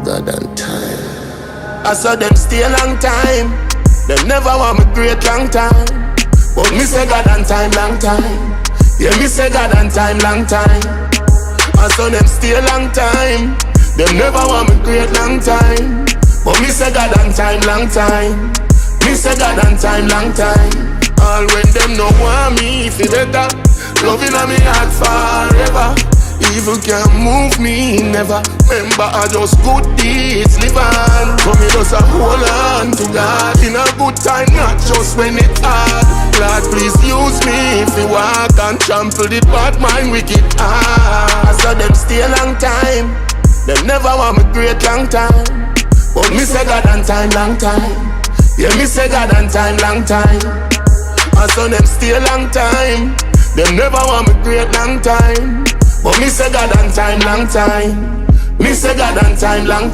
God and time. I saw them stay a long time. Them never want me great long time. But me say God and time, long time. Yeah, me say God and time, long time. I saw them stay a long time. Them never want me great long time. But me say God and time, long time. Me say God and time, long time. All when them no want me, if it better. Loving on me heart forever. Evil can't move me, never. Remember I just good deeds live on. For me just a hold on to God. In a good time, not just when it's hard. Lord please use me if you walk and trample the bad mind wicked heart. I saw them stay a long time. Them never want me great long time. But me say God and time, long time. Yeah, me say God and time, long time. I saw them stay a long time. Them never want me great long time. But me say God and time, long time. Me say God and time, long time.